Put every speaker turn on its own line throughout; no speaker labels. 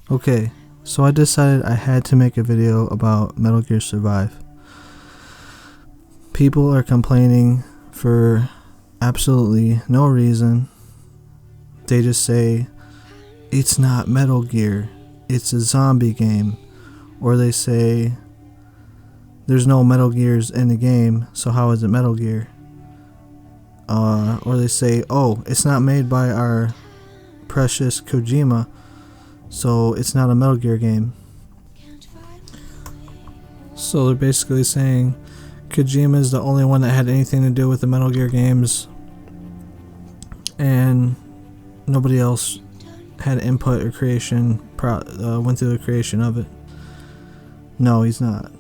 Okay, so I decided I had to make a video about Metal Gear Survive. People are complaining for absolutely no reason. They just say, it's not Metal Gear, it's a zombie game. Or they say, there's no Metal Gears in the game, so how is it Metal Gear? Or they say, oh, it's not made by our precious Kojima, so it's not a Metal Gear game. So they're basically saying Kojima is the only one that had anything to do with the Metal Gear games, and nobody else had input or creation, went through the creation of it. No, he's not.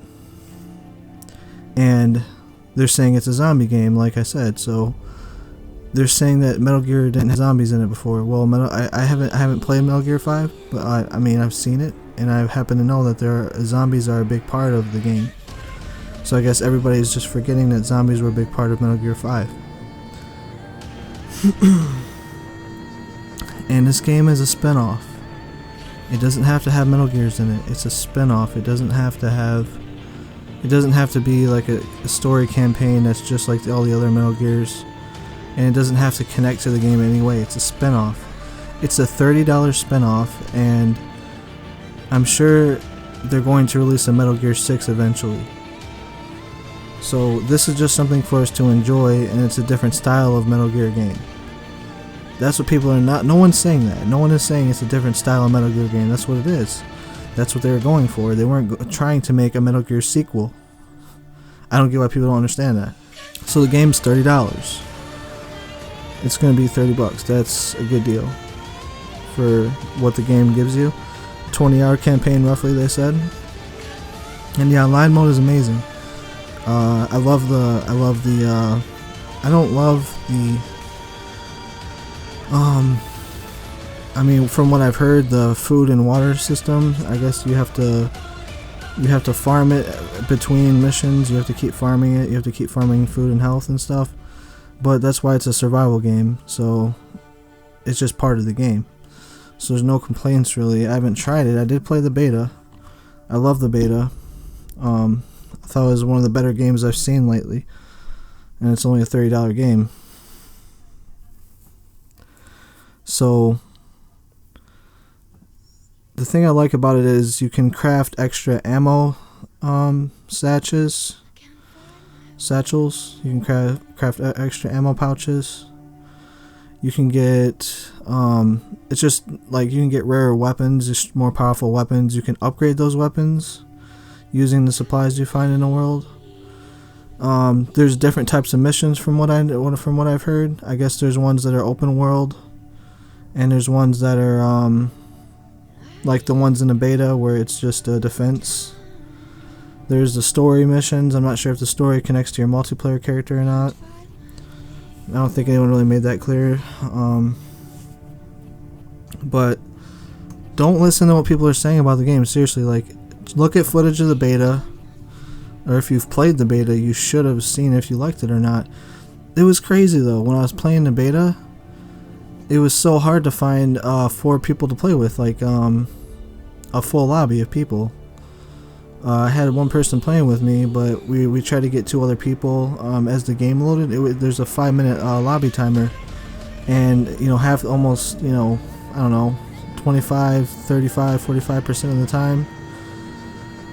And they're saying it's a zombie game, like I said, so they're saying that Metal Gear didn't have zombies in it before. Well, I haven't played Metal Gear 5, but I mean I've seen it, and I happen to know that zombies are a big part of the game. So I guess everybody's just forgetting that zombies were a big part of Metal Gear 5. And this game is a spin-off. It doesn't have to have Metal Gears in it. It's a spin-off. It doesn't have to be like a story campaign that's just like all the other Metal Gears. And it doesn't have to connect to the game in any way. It's a spin-off. It's a $30 spin-off, and I'm sure they're going to release a Metal Gear 6 eventually. So this is just something for us to enjoy, and it's a different style of Metal Gear game. That's what people are not. No one's saying that. No one is saying it's a different style of Metal Gear game. That's what it is. That's what they were going for. They weren't trying to make a Metal Gear sequel. I don't get why people don't understand that. So the game's $30. It's going to be $30. That's a good deal for what the game gives you. 20-hour campaign, roughly, they said. And the online mode is amazing. I don't love the. I mean, from what I've heard, the food and water system, I guess you have to farm it between missions. You have to keep farming it. You have to keep farming food and health and stuff. But that's why it's a survival game, so it's just part of the game. So there's no complaints really. I haven't tried it. I did play the beta. I love the beta. I thought it was one of the better games I've seen lately. And it's only a $30 game. So the thing I like about it is you can craft extra ammo satchels. You can craft extra ammo pouches. You can get it's just like you can get rarer weapons, just more powerful weapons. You can upgrade those weapons using the supplies you find in the world. There's different types of missions from what I've heard. I guess there's ones that are open world, and there's ones that are like the ones in the beta where it's just a defense. There's the story missions. I'm not sure if the story connects to your multiplayer character or not. I don't think anyone really made that clear. But don't listen to what people are saying about the game. Seriously, like, look at footage of the beta, or if you've played the beta, you should have seen if you liked it or not. It was crazy though. When I was playing the beta, it was so hard to find 4 people to play with, like a full lobby of people. I had one person playing with me, but we tried to get 2 other people. As the game loaded, there's a 5-minute lobby timer, and half, almost, I don't know, 25, 35, 45% of the time,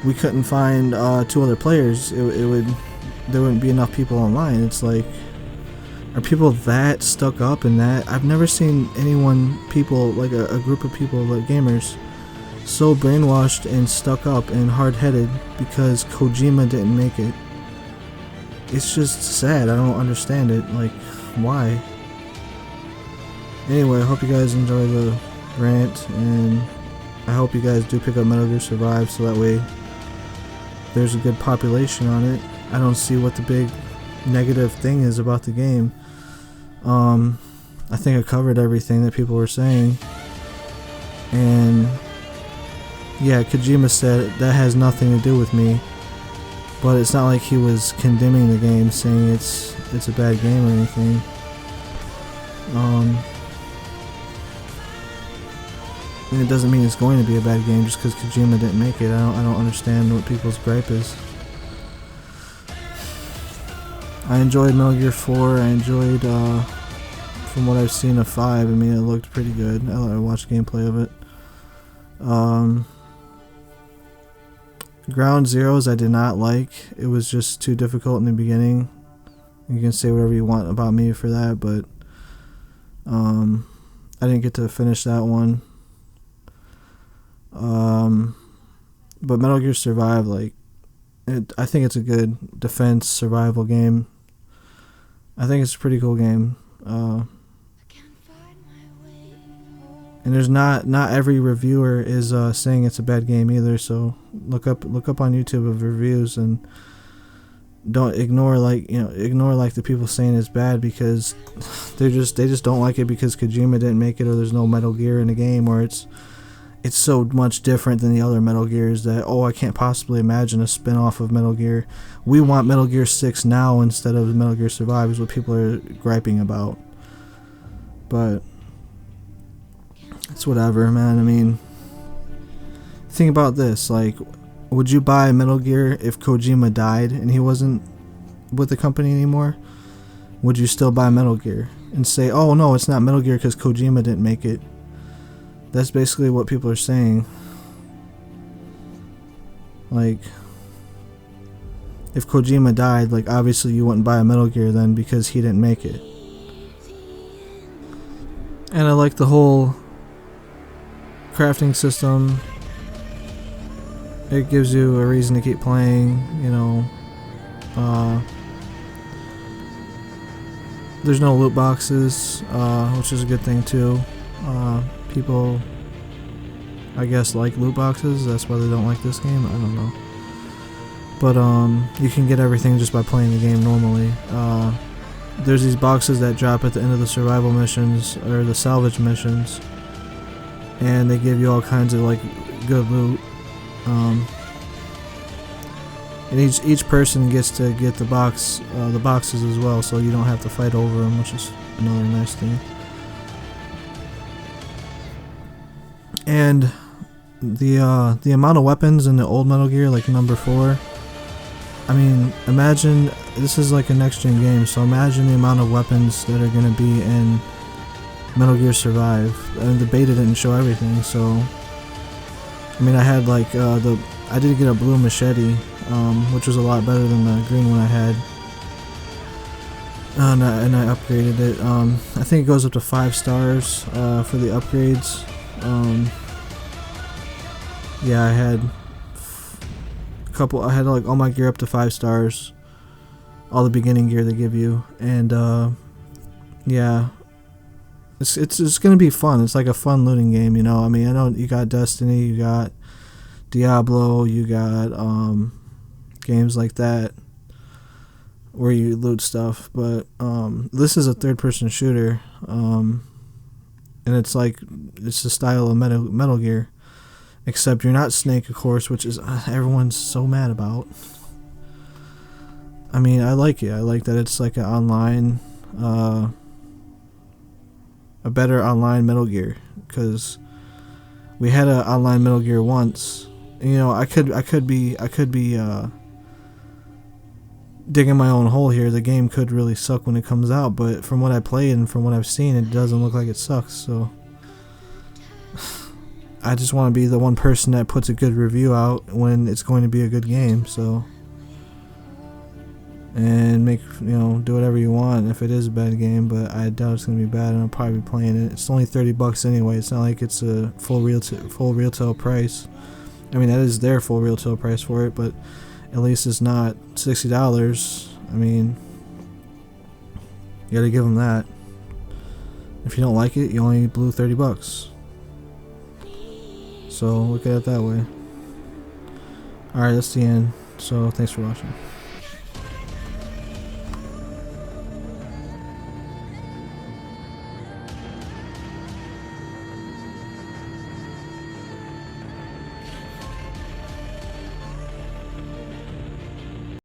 we couldn't find 2 other players. There wouldn't be enough people online. It's like, are people that stuck up in that? I've never seen people like a group of people, like gamers, so brainwashed and stuck up and hard-headed because Kojima didn't make it. It's just sad. I don't understand it. Like, why? Anyway, I hope you guys enjoy the rant, and I hope you guys do pick up Metal Gear Survive, so that way there's a good population on it. I don't see what the big negative thing is about the game. I think I covered everything that people were saying, and yeah, Kojima said that has nothing to do with me, but it's not like he was condemning the game, saying it's a bad game or anything. And it doesn't mean it's going to be a bad game just because Kojima didn't make it. I don't understand what people's gripe is. I enjoyed Metal Gear 4. I enjoyed, from what I've seen of 5, I mean, it looked pretty good. I watched gameplay of it. Ground Zeroes I did not like. It was just too difficult in the beginning. You can say whatever you want about me for that, but I didn't get to finish that one. But Metal Gear Survive, like, I think it's a good defense survival game. I think it's a pretty cool game. And there's not every reviewer is saying it's a bad game either. So look up on YouTube of reviews and don't ignore the people saying it's bad because they just don't like it because Kojima didn't make it, or there's no Metal Gear in the game, or it's so much different than the other Metal Gears that, I can't possibly imagine a spin-off of Metal Gear. We want Metal Gear 6 now instead of Metal Gear Survive is what people are griping about. But it's whatever, man. I mean, think about this. Like, would you buy Metal Gear if Kojima died and he wasn't with the company anymore? Would you still buy Metal Gear and say, oh no, it's not Metal Gear because Kojima didn't make it? That's basically what people are saying. Like, if Kojima died, like, obviously you wouldn't buy a Metal Gear then because he didn't make it. And I like the whole crafting system. It gives you a reason to keep playing, you know. There's no loot boxes, which is a good thing too. People, I guess, like loot boxes. That's why they don't like this game. I don't know. But you can get everything just by playing the game normally. There's these boxes that drop at the end of the survival missions or the salvage missions, and they give you all kinds of like good loot. And each person gets to get the boxes as well, so you don't have to fight over them, which is another nice thing. And the amount of weapons in the old Metal Gear, like number 4, I mean, imagine, this is like a next gen game, so imagine the amount of weapons that are going to be in Metal Gear Survive. And the beta didn't show everything, so I mean, I had like I did get a blue machete, which was a lot better than the green one I had, and I upgraded it. I think it goes up to 5 stars for the upgrades. Yeah, I had I had like all my gear up to 5 stars, all the beginning gear they give you, and yeah, it's gonna be fun. It's like a fun looting game, you know. I mean, I know you got Destiny, you got Diablo, you got games like that where you loot stuff, but this is a third-person shooter, and it's the style of Metal Gear, except you're not Snake, of course, which is everyone's so mad about. I mean, I like it. I like that it's like an online, a better online Metal Gear, because we had an online Metal Gear once. You know, I could be digging my own hole here. The game could really suck when it comes out, but from what I played and from what I've seen, it doesn't look like it sucks. So I just want to be the one person that puts a good review out when it's going to be a good game. So, and do whatever you want if it is a bad game, but I doubt it's gonna be bad, and I'll probably be playing it. It's only $30 anyway. It's not like it's a full retail price. I mean, that is their full retail price for it, but at least it's not $60. I mean, you gotta give them that. If you don't like it, you only blew $30. So look at it that way. Alright, that's the end. So thanks for watching.